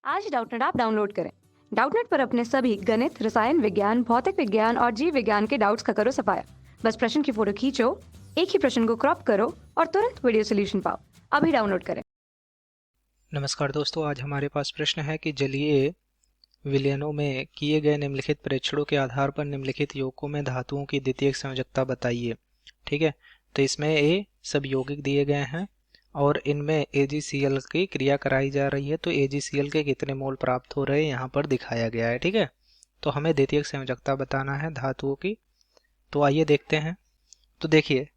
आज Doubtnut app download करें। Doubtnut पर अपने सभी गणित, रसायन विज्ञान, भौतिक विज्ञान और जीव विज्ञान के डाउट्स का करो सफाया। बस प्रश्न की फोटो खींचो, एक ही प्रश्न को क्रॉप करो और तुरंत वीडियो सोल्यूशन पाओ। अभी डाउनलोड करें। नमस्कार दोस्तों, आज हमारे पास प्रश्न है कि जलीय विलयनों में किए गए निम्नलिखित परीक्षणों के आधार पर निम्नलिखित यौगिकों में धातुओं की द्वितीयक संयोजकता बताइए। ठीक है, तो इसमें ये सब यौगिक दिए गए हैं और इनमें AgCl की क्रिया कराई जा रही है। तो AgCl के कितने मोल प्राप्त हो रहे हैं यहाँ पर दिखाया गया है। ठीक है, तो हमें द्वितीयक संयोजकता बताना है धातुओं की। तो आइए देखते हैं। तो देखिए,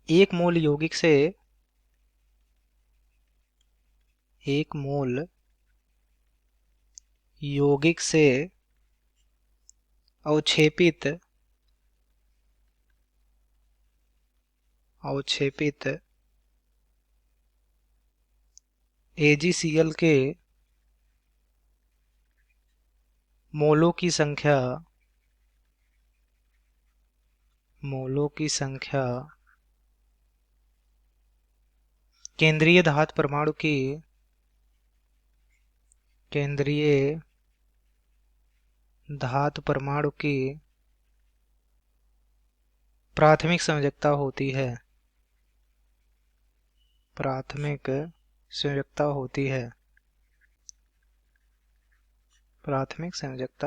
एक मोल यौगिक से अवक्षेपित AgCl के मोलों की संख्या केंद्रीय धातु परमाणु की प्राथमिक संयोजकता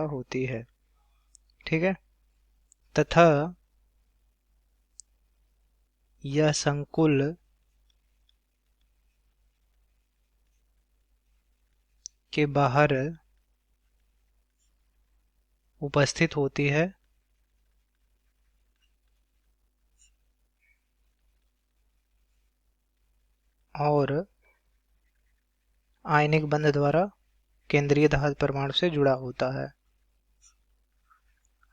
होती है। ठीक है, तथा यह संकुल के बाहर उपस्थित होती है और आयनिक बंध द्वारा केंद्रीय धातु परमाणु से जुड़ा होता है।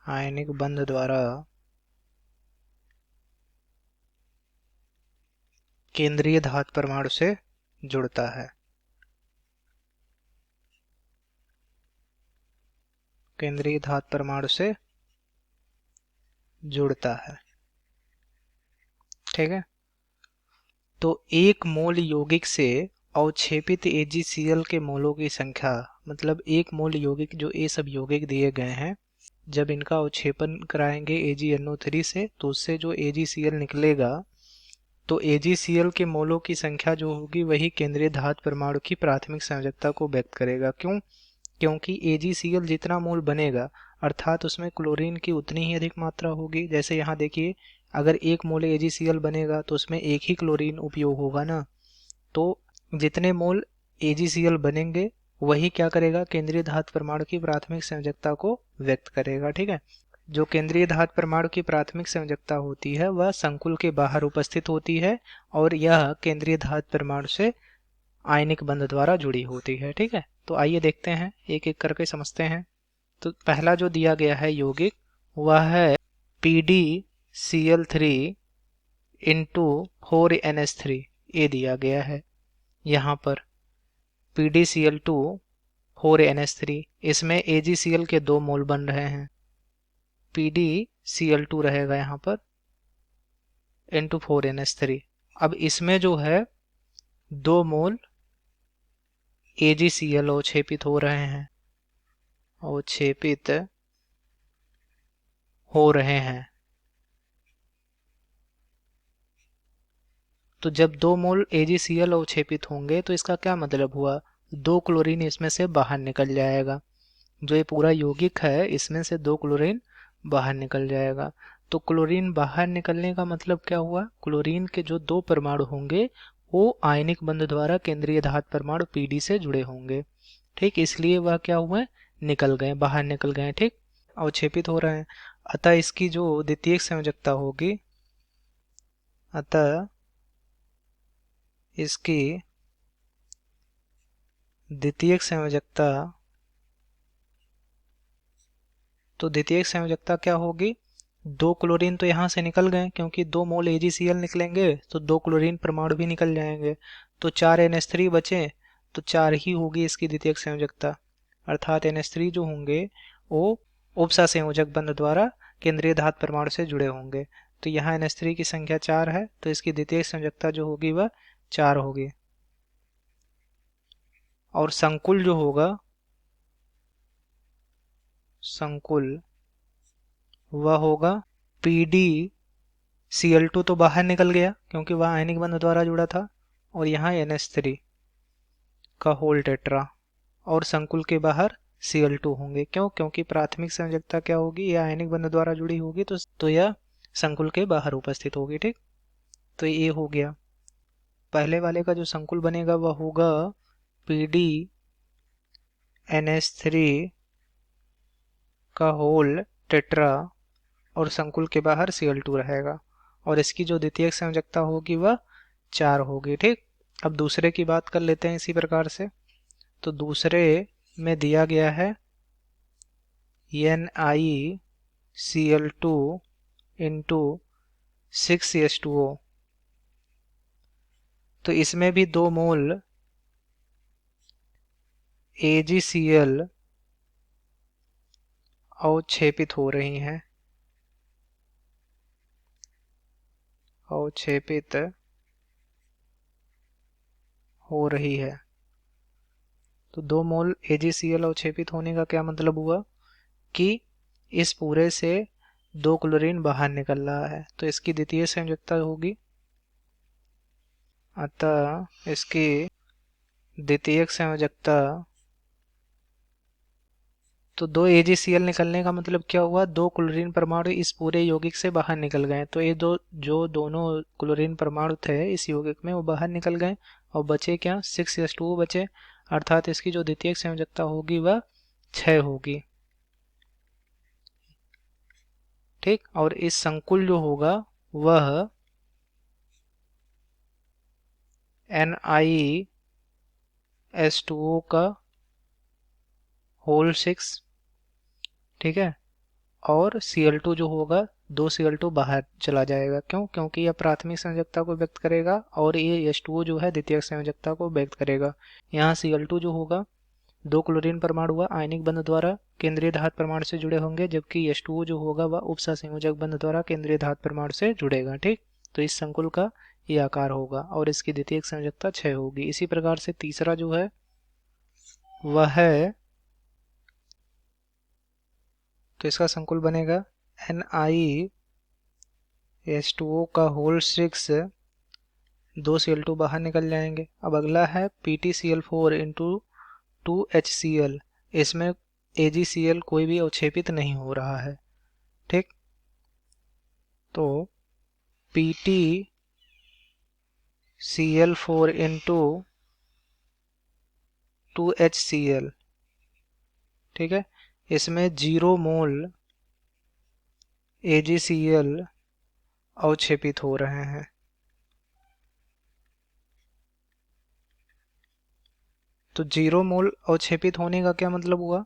आयनिक बंध द्वारा केंद्रीय धातु परमाणु से जुड़ता है। ठीक है, तो एक मोल यौगिक से अवक्षेपित AgCl के मोलों की संख्या, मतलब एक मोल यौगिक जो ये सब यौगिक दिए गए हैं, जब इनका अवक्षेपन कराएंगे AgNO3 से तो उससे जो AgCl निकलेगा, तो AgCl के मोलों की संख्या जो होगी वही केंद्रीय धातु परमाणु की प्राथमिक संयोजकता को व्यक्त करेगा। क्योंकि AgCl जितना मोल बनेगा अर्थात उसमें क्लोरीन की उतनी ही अधिक मात्रा होगी। जैसे यहाँ देखिए, अगर एक मोल AgCl बनेगा तो उसमें एक ही क्लोरीन उपयोग होगा ना, तो जितने मोल AgCl बनेंगे वही क्या करेगा, केंद्रीय धातु परमाणु की प्राथमिक संयोजकता को व्यक्त करेगा। ठीक है, जो केंद्रीय धातु परमाणु की प्राथमिक संयोजकता होती है वह संकुल के बाहर उपस्थित होती है और यह केंद्रीय धातु परमाणु से आयनिक बंध द्वारा जुड़ी होती है। ठीक है, तो आइए देखते हैं, एक एक करके समझते हैं। तो पहला जो दिया गया है यौगिक वह है PdCl3 इंटू 4NH3। ये दिया गया है यहाँ पर PdCl2 4NH3। इसमें AgCl के 2 मोल बन रहे हैं। PdCl2 रहेगा यहाँ पर इंटू 4NH3। अब इसमें जो है 2 मोल AgCl अवक्षेपित हो रहे हैं। तो जब 2 मोल AgCl अवक्षेपित होंगे तो इसका क्या मतलब हुआ, 2 क्लोरीन इसमें से बाहर निकल जाएगा। जो ये पूरा यौगिक है इसमें से 2 क्लोरीन बाहर निकल जाएगा। तो क्लोरीन बाहर निकलने का मतलब क्या हुआ, क्लोरीन के जो 2 परमाणु होंगे वो आयनिक बंध द्वारा केंद्रीय धातु परमाणु Pd से जुड़े होंगे। ठीक, इसलिए वह क्या हुए, बाहर निकल गए। ठीक, अवक्षेपित हो रहे हैं। अतः इसकी जो द्वितीयक संयोजकता होगी, इसकी द्वितीयक संयोजकता क्या होगी, 2 क्लोरीन तो यहाँ से निकल गए क्योंकि 2 मोल AgCl निकलेंगे तो 2 क्लोरीन परमाणु भी निकल जाएंगे, तो 4 NH3 बचे, तो 4 ही होगी इसकी द्वितीयक संयोजकता। अर्थात NH3 जो होंगे वो उपसा संयोजक बंध द्वारा केंद्रीय धातु परमाणु से जुड़े होंगे। तो यहाँ NH3 की संख्या 4 है तो इसकी द्वितीयक संयोजकता जो होगी वह 4 होगी। और संकुल जो होगा, संकुल वह होगा PdCl2 तो बाहर निकल गया क्योंकि वह आयनिक बंध द्वारा जुड़ा था, और यहाँ NH3 का होल टेट्रा, और संकुल के बाहर Cl2 होंगे। क्यों? क्योंकि प्राथमिक संयोजकता क्या होगी, यह आयनिक बंध द्वारा जुड़ी होगी, तो यह संकुल के बाहर उपस्थित होगी। ठीक, तो ये हो गया। पहले वाले का जो संकुल बनेगा वह होगा PdNH3 का होल टेट्रा, और संकुल के बाहर Cl2 रहेगा, और इसकी जो द्वितीयक संयोजकता होगी वह 4 होगी। ठीक, अब दूसरे की बात कर लेते हैं इसी प्रकार से। तो दूसरे में दिया गया है NiCl2 इंटू 6H2O। तो इसमें भी 2 मोल AgCl अवक्षेपित हो रही हैं, अवक्षेपित हो रही है। तो 2 मोल AgCl अवक्षेपित होने का क्या मतलब हुआ कि इस पूरे से 2 क्लोरीन बाहर निकल रहा है, तो इसकी द्वितीय संयोजकता होगी, अतः इसकी द्वितीयक संयोजकता, तो 2 AgCl निकलने का मतलब क्या हुआ, 2 क्लोरीन परमाणु इस पूरे यौगिक से बाहर निकल गए। तो ये दोनों क्लोरीन परमाणु थे इस यौगिक में वो बाहर निकल गए, और बचे क्या, 6H2O बचे, अर्थात इसकी जो द्वितीयक संयोजकता होगी वह 6 होगी। ठीक, और इस संकुल जो होगा वह NiS2O का होल 6, ठीक है, और Cl2 जो होगा 2 Cl2 बाहर चला जाएगा। क्यों? क्योंकि यह प्राथमिक संयोजकता को व्यक्त करेगा और ये H2O जो है द्वितीयक संयोजकता को व्यक्त करेगा। यहाँ Cl2 जो होगा 2 क्लोरीन परमाणु हुआ आयनिक बंध द्वारा केंद्रीय धातु परमाणु से जुड़े होंगे, जबकि H2O जो होगा वह उपसंयोजक बंध द्वारा केंद्रीय धातु परमाणु से जुड़ेगा। ठीक, तो इस संकुल का ये आकार होगा और इसकी द्वितीयक संयोजकता 6 होगी। इसी प्रकार से तीसरा जो है वह है, तो इसका संकुल बनेगा NiH2O का होल 6, 2 Cl2 बाहर निकल जाएंगे। अब अगला है PtCl4 इंटू 2HCl। इसमें AgCl कोई भी अवक्षेपित नहीं हो रहा है। ठीक, तो PtCl4 इंटू 2HCl, ठीक है, इसमें 0 मोल AgCl अवक्षेपित हो रहे हैं। तो 0 मोल अवक्षेपित होने का क्या मतलब हुआ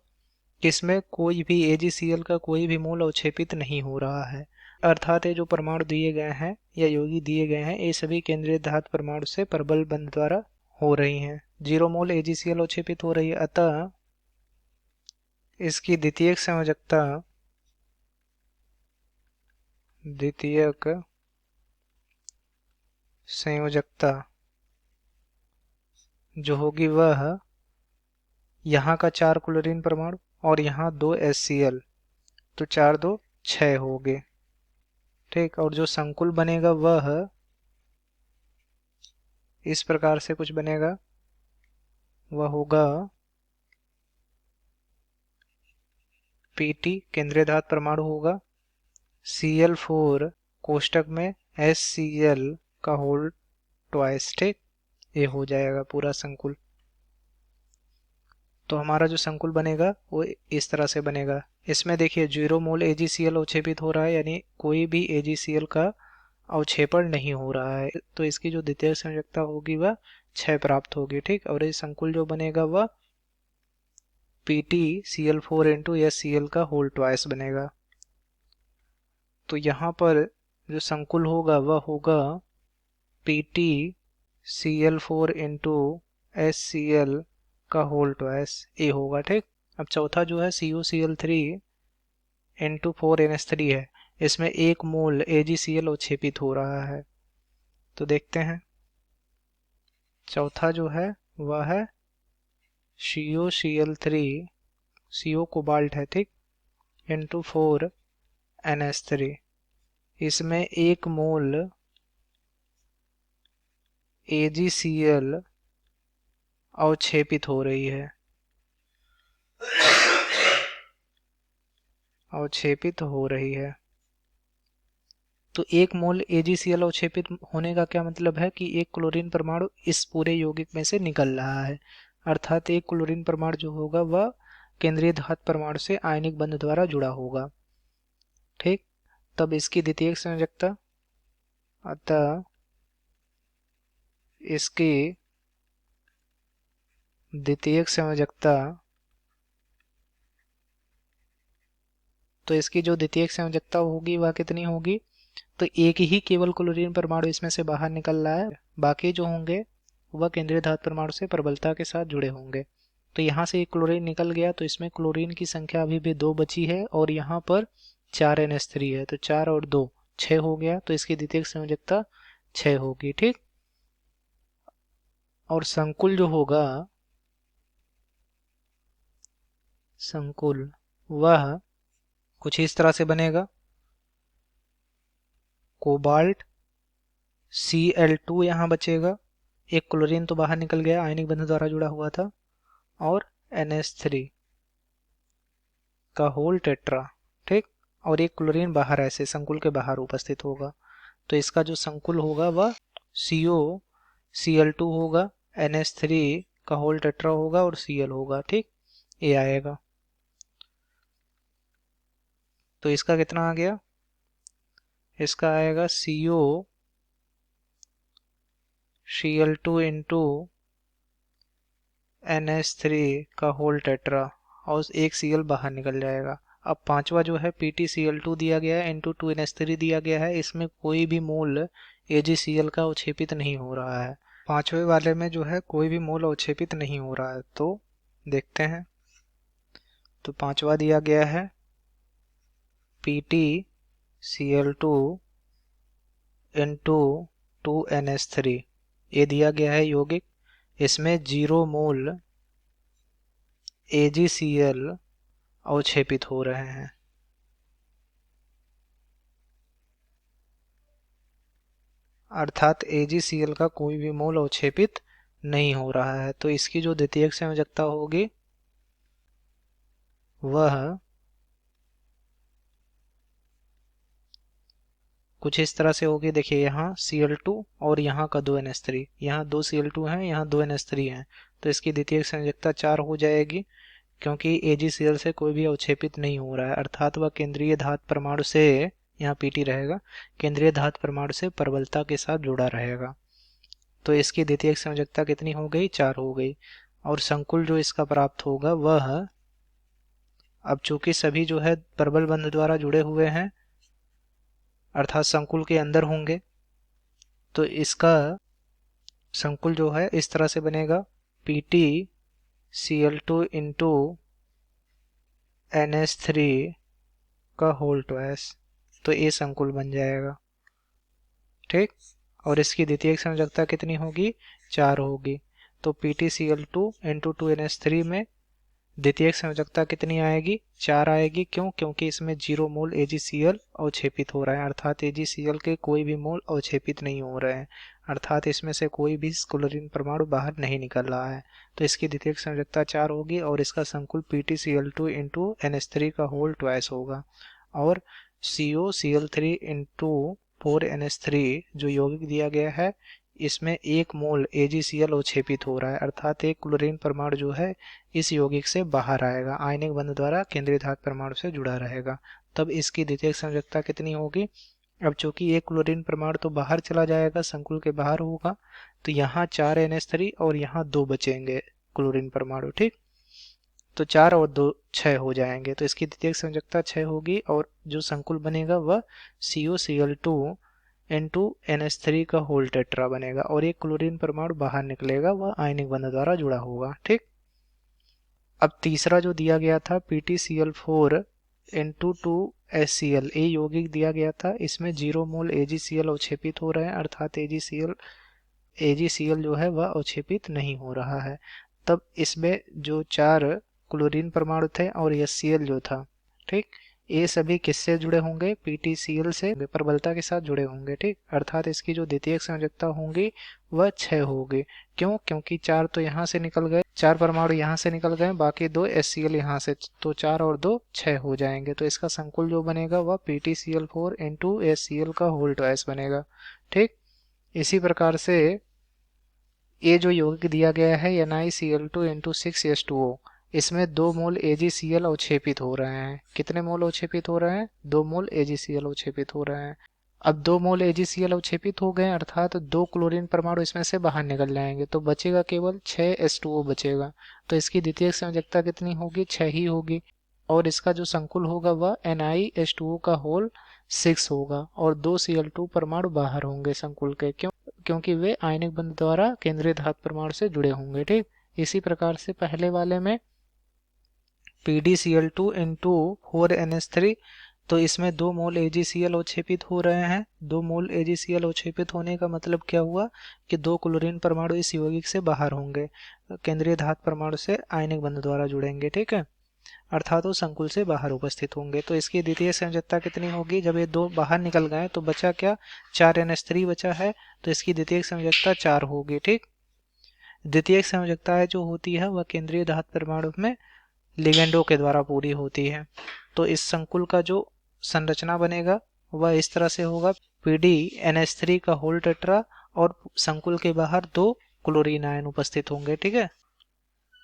कि इसमें कोई भी AgCl का कोई भी मोल अवक्षेपित नहीं हो रहा है, अर्थात ये जो परमाणु दिए गए हैं या यौगिक दिए गए हैं ये सभी केंद्रीय धातु परमाणु से प्रबल बंध द्वारा हो रही हैं। 0 मोल AgCl अवक्षेपित हो रही है, अतः इसकी द्वितीयक संयोजकता, द्वितीयक संयोजकता जो होगी वह यहाँ का 4 क्लोरीन परमाणु और यहाँ 2 HCl, तो 4 2 6 हो गए। ठीक, और जो संकुल बनेगा वह इस प्रकार से कुछ बनेगा, वह होगा Pt केंद्रीय धातु परमाणु होगा, Cl4 कोष्टक में HCl का होल ट्वाइस। ठीक, ये हो जाएगा पूरा संकुल। तो हमारा जो संकुल बनेगा वो इस तरह से बनेगा। इसमें देखिए 0 मोल AgCl अवक्षेपित हो रहा है, यानी कोई भी AgCl का अवक्षेपण नहीं हो रहा है, तो इसकी जो द्वितीय संयोजकता होगी वह 6 प्राप्त होगी। ठीक, और ये संकुल जो बनेगा वह PtCl4 इंटू HCl का होल ट्वाइस बनेगा। तो यहाँ पर जो संकुल होगा वह होगा PtCl4 इंटू HCl का होल ट्वाइस, ए होगा। ठीक, अब चौथा जो है CuCl3 इंटू 4NH3 है, इसमें 1 मोल AgCl अवक्षेपित हो रहा है। तो देखते हैं, चौथा जो है वह है COCl3 CO कोबाल्ट है, ठीक, इंटू 4 NH3। इसमें 1 मोल AgCl अवक्षेपित हो रही है, अवक्षेपित हो रही है। तो 1 मोल AgCl अवक्षेपित होने का क्या मतलब है कि एक क्लोरीन परमाणु इस पूरे यौगिक में से निकल रहा है, अर्थात एक क्लोरीन परमाणु जो होगा वह केंद्रीय धातु परमाणु से आयनिक बंध द्वारा जुड़ा होगा, ठीक। तब इसकी द्वितीयक संयोजकता, अतः इसकी द्वितीयक संयोजकता, तो इसकी जो द्वितीयक संयोजकता होगी वह कितनी होगी, तो एक ही केवल क्लोरीन परमाणु इसमें से बाहर निकल रहा है, बाकी जो होंगे वह केंद्रीय धातु परमाणु से प्रबलता के साथ जुड़े होंगे। तो यहाँ से एक क्लोरीन निकल गया, तो इसमें क्लोरीन की संख्या अभी भी 2 बची है और यहाँ पर 4 NH3 है, तो 4 और 2 6 हो गया, तो इसकी द्वितीयक संयोजकता 6 होगी, ठीक। और संकुल जो होगा, संकुल वह कुछ इस तरह से बनेगा, कोबाल्ट Cl2 यहाँ बचेगा, एक क्लोरीन तो बाहर निकल गया, आयनिक बंध द्वारा जुड़ा हुआ था, और NH3 का होल टेट्रा, ठीक। और एक क्लोरीन बाहर ऐसे संकुल के बाहर उपस्थित होगा, तो इसका जो संकुल होगा वह COCl2 होगा, NH3 का होल टेट्रा होगा और Cl होगा, ठीक, ये आएगा। तो इसका कितना आ गया, इसका आएगा COCl2 इंटू NH3 का होल टेट्रा और एक Cl बाहर निकल जाएगा। अब पांचवा जो है PtCl2 दिया गया है इंटू 2NH3 दिया गया है, इसमें कोई भी मोल AgCl का अवक्षेपित नहीं हो रहा है। पांचवे वाले में जो है कोई भी मोल अवक्षेपित नहीं हो रहा है, तो देखते हैं। तो पांचवा दिया गया है PtCl2 इंटू 2NH3, ये दिया गया है यौगिक, इसमें 0 मोल AgCl अवक्षेपित हो रहे हैं, अर्थात AgCl का कोई भी मोल अवक्षेपित नहीं हो रहा है। तो इसकी जो द्वितीयक संयोजकता होगी वह कुछ इस तरह से होगी, देखिए यहाँ Cl2 और यहाँ का 2NH3, यहाँ 2 Cl2 हैं, यहाँ 2 NH3 हैं, तो इसकी द्वितीयक संयोजकता 4 हो जाएगी, क्योंकि AgCl से कोई भी अवक्षेपित नहीं हो रहा है, अर्थात वह केंद्रीय धातु परमाणु से, यहाँ Pt रहेगा, केंद्रीय धातु परमाणु से प्रबलता के साथ जुड़ा रहेगा। तो इसकी द्वितीयक संयोजकता कितनी हो गई, 4 हो गई। और संकुल जो इसका प्राप्त होगा वह, अब चूंकि सभी जो है प्रबल बंध द्वारा जुड़े हुए हैं, अर्थात संकुल के अंदर होंगे, तो इसका संकुल जो है इस तरह से बनेगा, PtCl2 इंटू NH3 का होल ट्वाइस, तो ये संकुल बन जाएगा, ठीक। और इसकी द्वितीयक संयोजकता कितनी होगी, 4 होगी। तो PtCl2 इंटू 2NH3 में द्वितीयक संयोजकता कितनी आएगी, 4 आएगी। क्यों, क्योंकि इसमें 0 मोल AgCl अवक्षेपित हो रहा है, अर्थात AgCl के कोई भी मोल अवक्षेपित नहीं हो रहे हैं, अर्थात इसमें से कोई भी क्लोरीन परमाणु बाहर नहीं निकल रहा है। तो इसकी द्वितीयक संयोजकता 4 होगी और इसका संकुल PtCl2 इंटू NH3 का होल ट्वाइस होगा। और COCl3 इंटू 4NH3 जो यौगिक दिया गया है, इसमें 1 मोल AgCl अवक्षेपित हो रहा है, अर्थात एक क्लोरीन परमाणु जो है इस यौगिक से बाहर आएगा, आयनिक बंध द्वारा केंद्रीय धातु परमाणु से जुड़ा रहेगा। तब इसकी द्वितीयक संयोजकता कितनी होगी, अब चूंकि एक क्लोरीन परमाणु तो बाहर चला जाएगा, संकुल के बाहर होगा, तो यहाँ 4 NH3 और यहाँ 2 बचेंगे क्लोरीन परमाणु, ठीक। तो 4 और 2 6 हो जाएंगे, तो इसकी द्वितीयक संयोजकता 6 होगी और जो संकुल बनेगा वह COCl2 इंटू NH3 का होल टेट्रा बनेगा और एक क्लोरीन परमाणु बाहर निकलेगा, वह आयनिक बंध द्वारा जुड़ा होगा, ठीक। अब तीसरा जो दिया गया था PtCl4 इंटू 2HCl, ये यौगिक दिया गया था, इसमें 0 मोल AgCl अवक्षेपित हो रहे हैं, अर्थात AgCl जो है वह अवक्षेपित नहीं हो रहा है। तब इसमें जो 4 क्लोरीन परमाणु थे और HCl जो था, ठीक, ये सभी किससे जुड़े होंगे? PTCl से प्रबलता के साथ जुड़े होंगे, ठीक। अर्थात इसकी जो द्वितीयक संयोजकता होंगी वह 6 होगी। क्यों? क्योंकि 4 तो यहाँ से निकल गए, 4 परमाणु यहाँ से निकल गए, बाकी 2 HCl यहाँ से, तो 4 और 2 6 हो जाएंगे। तो इसका संकुल जो बनेगा वह PTCl4 इंटू HCl का होल ट्वाइस बनेगा, ठीक। इसी प्रकार से ये जो यौगिक दिया गया है NiCl2 इंटू 6H2O, इसमें 2 मोल AgCl अवक्षेपित हो रहे हैं। कितने मोल अवक्षेपित हो रहे हैं? 2 मोल AgCl अवक्षेपित हो रहे हैं। अब 2 मोल AgCl अवक्षेपित हो गए, अर्थात 2 क्लोरीन परमाणु इसमें से बाहर निकल जाएंगे, तो बचेगा केवल 6H2O बचेगा। तो इसकी द्वितीयक संयोजकता कितनी होगी? 6 ही होगी। और इसका जो संकुल होगा वह NiH2O का होल 6 होगा और 2 Cl2 परमाणु बाहर होंगे संकुल के। क्यों? क्योंकि वे आयनिक बंध द्वारा केंद्रीय धातु परमाणु से जुड़े होंगे, ठीक। इसी प्रकार से पहले वाले में PdCl2 इंटू 4NH3, तो इसमें 2 मोल AgCl अवक्षेपित हो रहे हैं। 2 मोल AgCl अवक्षेपित होने का मतलब क्या हुआ कि 2 क्लोरीन परमाणु इस यौगिक से बाहर होंगे, केंद्रीय धातु परमाणु से आयनिक बंध द्वारा जुड़ेंगे, ठीक है। अर्थात वो संकुल से बाहर उपस्थित होंगे। तो इसकी द्वितीय संयोजकता कितनी होगी? जब ये 2 बाहर निकल गए तो बचा क्या? 4NH3 बचा है, तो इसकी द्वितीय संयोजकता 4 होगी, ठीक। द्वितीय संयोजकता जो होती है वह केंद्रीय धातु परमाणु में लिगेंडों के द्वारा पूरी होती है। तो इस संकुल का जो संरचना बनेगा वह इस तरह से होगा, PdNH3 का होल टेट्रा और संकुल के बाहर 2 क्लोरीन आयन उपस्थित होंगे, ठीक है।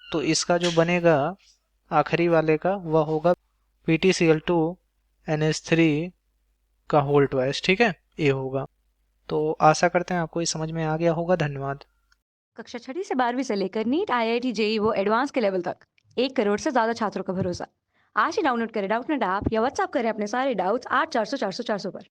तो इसका जो बनेगा आखिरी वाले का वह होगा PtCl2 NH3 का होल ट्वाइस, ठीक है, ये होगा। तो आशा करते हैं आपको ये समझ में आ गया होगा। धन्यवाद। कक्षा 6वीं से 12वीं से लेकर नीट, IIT, JEE वो एडवांस के लेवल तक 1 करोड़ से ज्यादा छात्रों का भरोसा। आज ही डाउनलोड करें डाउटनेट ऐप या व्हाट्सएप करें अपने सारे डाउट्स 8400 400 400 पर।